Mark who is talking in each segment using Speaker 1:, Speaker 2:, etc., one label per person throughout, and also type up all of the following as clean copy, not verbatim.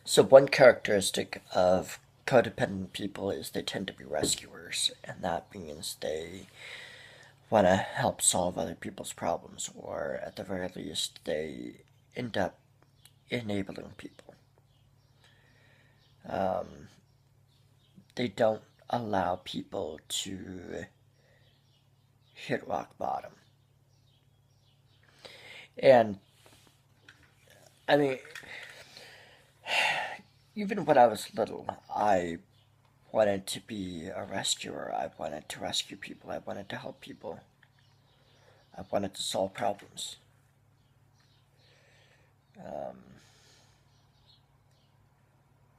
Speaker 1: So one characteristic of codependent people is they tend to be rescuers, and that means they want to help solve other people's problems, or at the very least, they end up enabling people. Um, they don't allow people to hit rock bottom. And I mean, even when I was little, I wanted to be a rescuer. I wanted to rescue people. I wanted to help people. I wanted to solve problems. Um,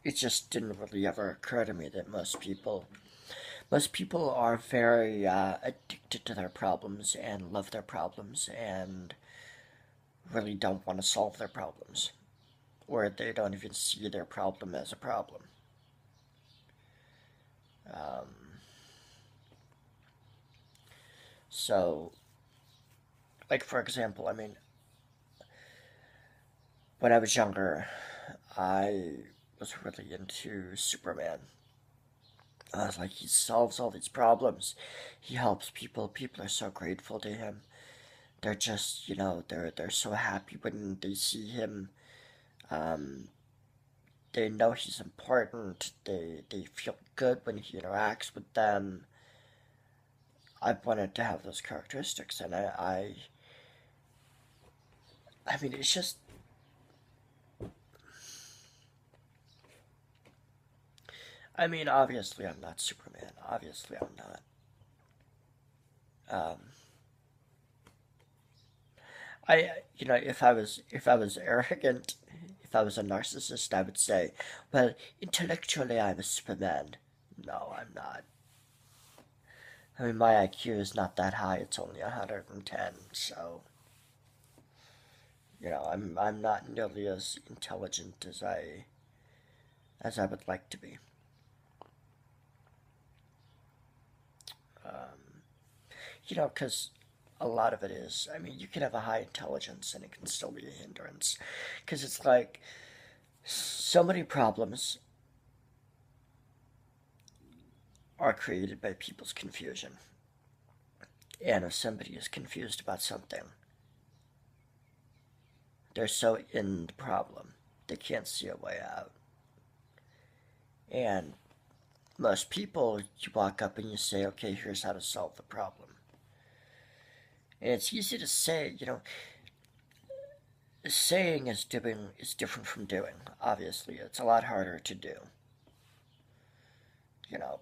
Speaker 1: it just didn't really ever occur to me that most people are very addicted to their problems and love their problems and really don't want to solve their problems, or they don't even see their problem as a problem. Um, so, like for example, I mean, when I was younger, I was really into Superman. I was like, he solves all these problems. He helps people. People are so grateful to him. They're just, they're so happy when they see him. Um, they know he's important. They feel good when he interacts with them. I wanted to have those characteristics, and I mean, it's just, I mean, obviously I'm not Superman. Obviously I'm not. Um, if I was arrogant, if I was a narcissist, I would say, well, intellectually I'm a Superman. No, I'm not. I mean, my IQ is not that high. It's only 110, so I'm not nearly as intelligent as I would like to be. Um, because a lot of it is. I mean, you can have a high intelligence and it can still be a hindrance, because it's like so many problems are created by people's confusion. And if somebody is confused about something, they're so in the problem, they can't see a way out. And most people, you walk up and you say, okay, here's how to solve the problem. And it's easy to say, saying is different from doing. Obviously, it's a lot harder to do.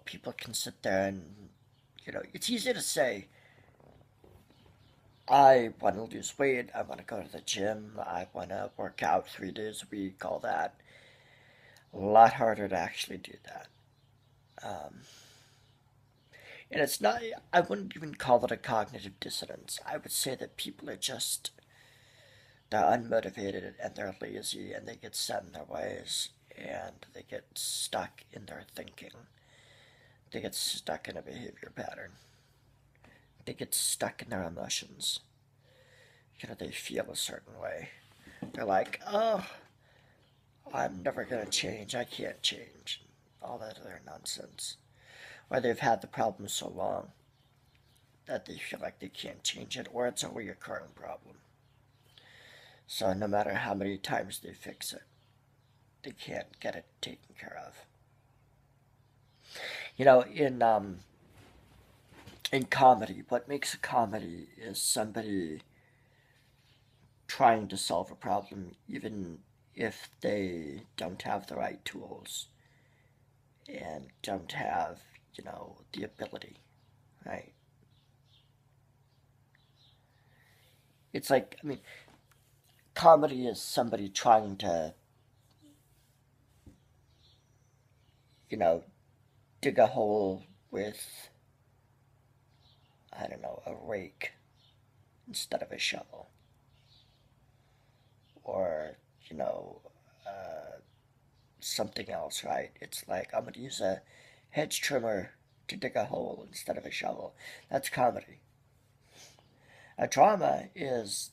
Speaker 1: People can sit there and, it's easy to say, I want to lose weight, I want to go to the gym, I want to work out 3 days a week, all that. A lot harder to actually do that. Um, and it's not, I wouldn't even call it a cognitive dissonance. I would say that people are just, they're unmotivated and they're lazy and they get set in their ways and they get stuck in their thinking. They get stuck in a behavior pattern. They get stuck in their emotions. They feel a certain way. They're like, oh, I'm never going to change. I can't change. All that other nonsense. Or they've had the problem so long that they feel like they can't change it, or it's a recurring problem. So no matter how many times they fix it, they can't get it taken care of. You know, in comedy, what makes a comedy is somebody trying to solve a problem, even if they don't have the right tools and don't have, the ability, right? It's like, I mean, comedy is somebody trying to, you know, dig a hole with, I don't know, a rake instead of a shovel. Or, you know, uh, something else, right? It's like, I'm going to use a hedge trimmer to dig a hole instead of a shovel. That's comedy. A drama is,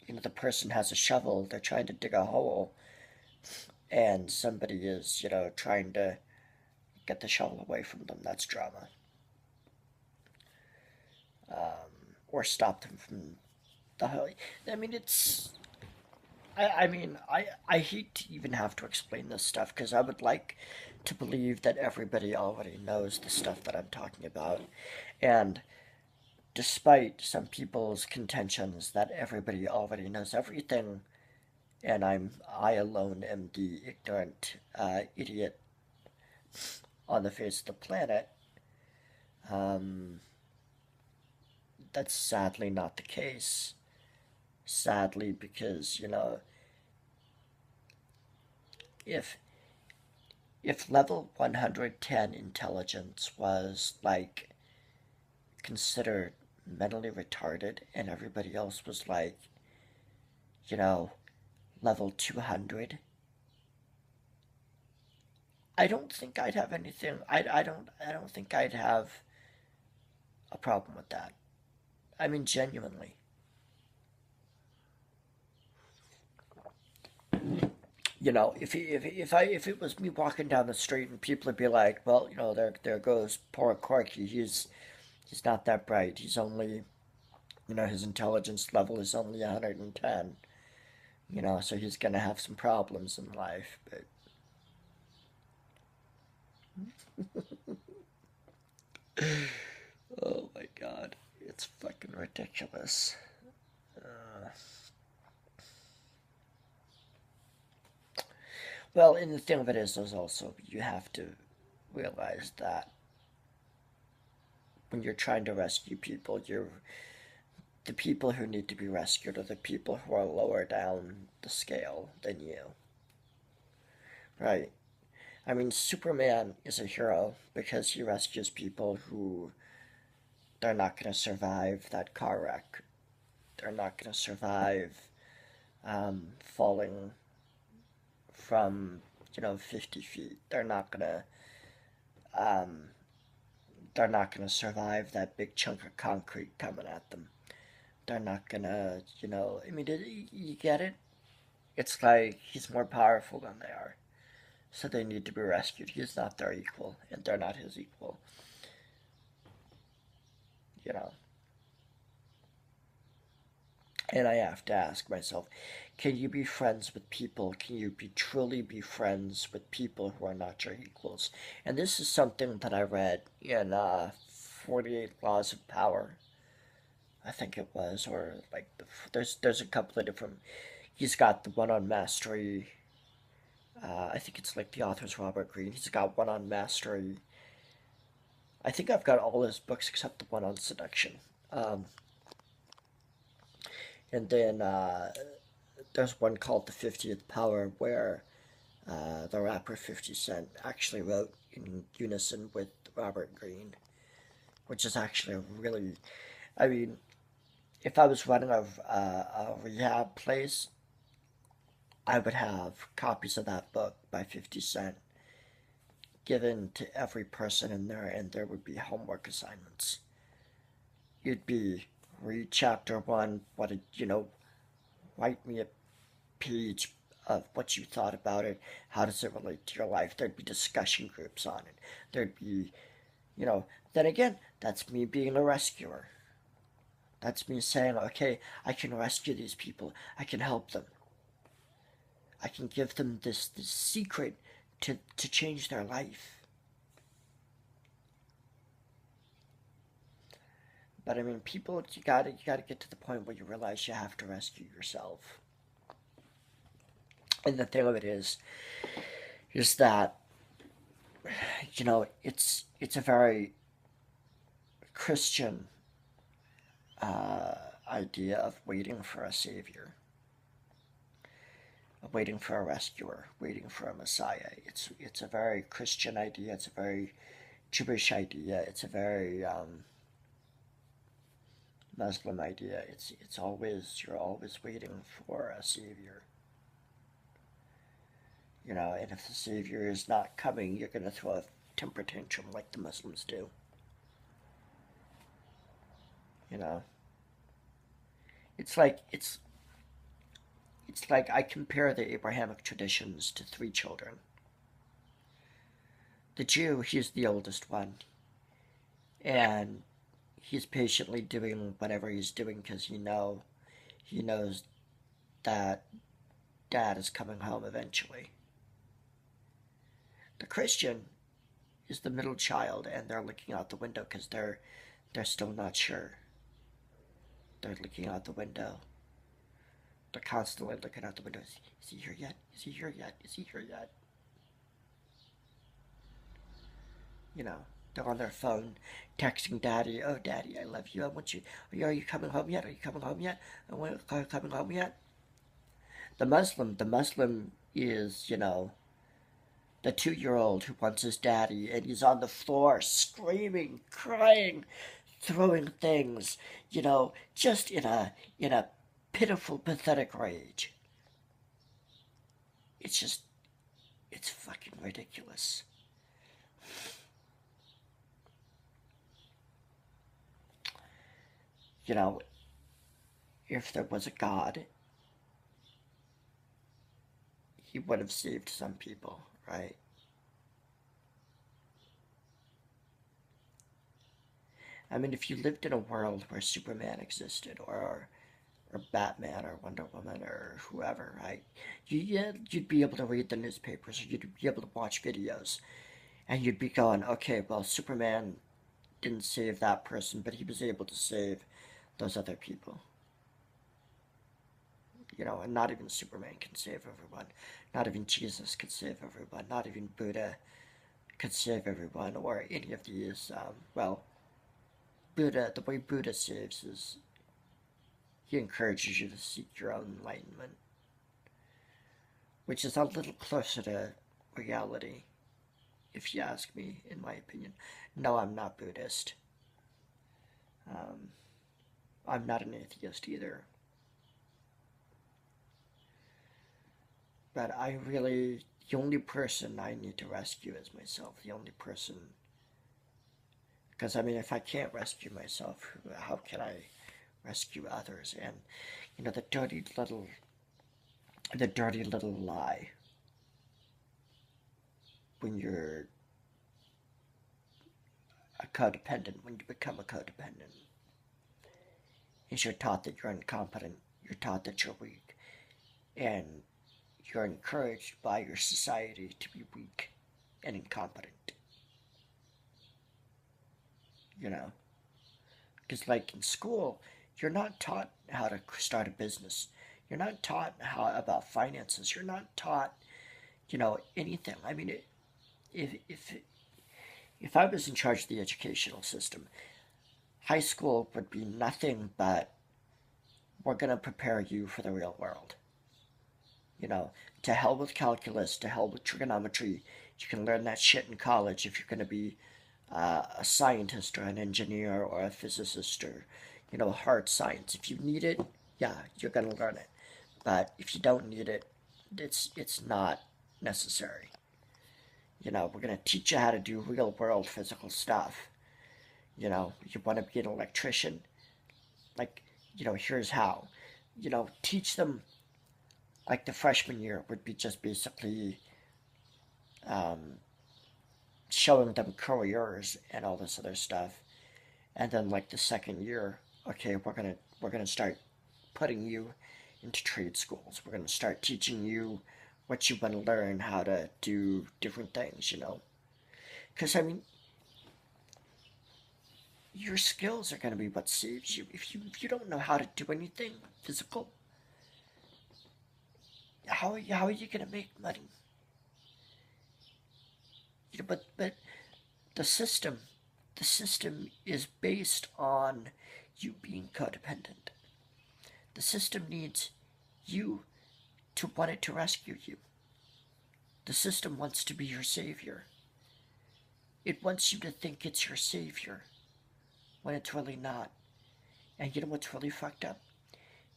Speaker 1: the person has a shovel, they're trying to dig a hole, and somebody is, trying to get the shovel away from them. That's drama. Or stop them from the hell. I mean, it's. I hate to even have to explain this stuff because I would like to believe that everybody already knows the stuff that I'm talking about. And despite some people's contentions that everybody already knows everything, and I alone am the ignorant idiot on the face of the planet, um, that's sadly not the case. Sadly, because if if level 110 intelligence was like considered mentally retarded and everybody else was like, you know, level 200, I don't think I'd have anything. I don't think I'd have a problem with that. I mean, genuinely. If it was me walking down the street and people would be like, well, there goes poor Corky. He's not that bright. He's only, his intelligence level is only 110. So he's gonna have some problems in life. But oh my god, it's fucking ridiculous. Uh, well, and the thing of it is also you have to realize that when you're trying to rescue people, the people who need to be rescued are the people who are lower down the scale than you, right? I mean, Superman is a hero because he rescues people who they're not going to survive that car wreck. They're not going to survive falling from 50 feet. Um, they're not gonna survive that big chunk of concrete coming at them. They're not gonna, I mean, you get it? It's like he's more powerful than they are. So they need to be rescued. He's not their equal, and they're not his equal, you know. And I have to ask myself, can you be friends with people? Can you truly be friends with people who are not your equals? And this is something that I read in 48 Laws of Power, I think it was, or like there's a couple of different. He's got the one on mastery. I think it's like the author's Robert Greene. He's got one on mastery. I think I've got all his books except the one on seduction. Um, and then there's one called The 50th Power where the rapper 50 Cent actually wrote in unison with Robert Greene, which is actually a really. I mean, if I was running a rehab place, I would have copies of that book by 50 Cent given to every person in there, and there would be homework assignments. You'd be read chapter one, write me a page of what you thought about it. How does it relate to your life? There'd be discussion groups on it. There'd be, then again, that's me being a rescuer. That's me saying, okay, I can rescue these people. I can help them. I can give them this secret to change their life. But I mean, people, you gotta get to the point where you realize you have to rescue yourself. And the thing of it is that it's a very Christian idea of waiting for a savior, waiting for a rescuer, waiting for a Messiah. It's a very Christian idea. It's a very Jewish idea. It's a very Muslim idea. It's always you're always waiting for a savior. And if the savior is not coming, you're gonna throw a temper tantrum like the Muslims do. You know, it's like It's like I compare the Abrahamic traditions to three children. The Jew, he's the oldest one, and he's patiently doing whatever he's doing because he knows that dad is coming home eventually. The Christian is the middle child, and they're looking out the window because they're still not sure. They're looking out the window. They're constantly looking out the window. Is he here yet? Is he here yet? Is he here yet? You know, they're on their phone texting daddy. Oh, daddy, I love you. I want you. Are you coming home yet? Are you coming home yet? Are you coming home yet? The Muslim is, the 2-year old who wants his daddy, and he's on the floor screaming, crying, throwing things, just in a pitiful, pathetic rage. It's fucking ridiculous. You know, if there was a God, he would have saved some people, right? I mean, if you lived in a world where Superman existed, or Batman, or Wonder Woman, or whoever, right? You'd be able to read the newspapers, or you'd be able to watch videos, and you'd be going, okay, well, Superman didn't save that person, but he was able to save those other people. And not even Superman can save everyone. Not even Jesus could save everyone. Not even Buddha could save everyone, or any of these. Buddha, the way Buddha saves is he encourages you to seek your own enlightenment, which is a little closer to reality, if you ask me, in my opinion. No, I'm not Buddhist. I'm not an atheist either. But the only person I need to rescue is myself. The only person. Because, I mean, if I can't rescue myself, how can I rescue others? And, the dirty little lie when you're a codependent, when you become a codependent, is you're taught that you're incompetent, you're taught that you're weak, and you're encouraged by your society to be weak and incompetent. Because like in school, you're not taught how to start a business. You're not taught about finances. You're not taught, anything. I mean, if I was in charge of the educational system, high school would be nothing but we're going to prepare you for the real world. To hell with calculus, to hell with trigonometry. You can learn that shit in college if you're going to be a scientist or an engineer or a physicist or, hard science. If you need it, yeah, you're going to learn it. But if you don't need it, it's not necessary. We're going to teach you how to do real world physical stuff. You want to be an electrician? Like, here's how. Teach them, like the freshman year would be just basically showing them careers and all this other stuff. And then like the second year, okay, we're gonna start putting you into trade schools. We're gonna start teaching you what you want to learn, how to do different things, Because, I mean, your skills are going to be what saves you. If you don't know how to do anything physical, how are you going to make money? But the system is based on you being codependent. The system needs you to want it to rescue you. The system wants to be your savior. It wants you to think it's your savior when it's really not. And you know what's really fucked up?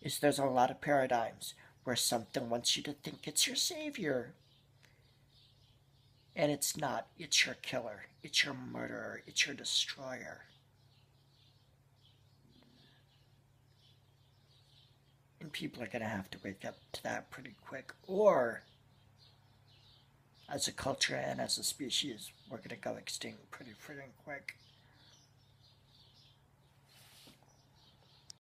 Speaker 1: Is there's a lot of paradigms where something wants you to think it's your savior. And it's not. It's your killer. It's your murderer. It's your destroyer. And people are going to have to wake up to that pretty quick. Or, as a culture and as a species, we're going to go extinct pretty freaking quick.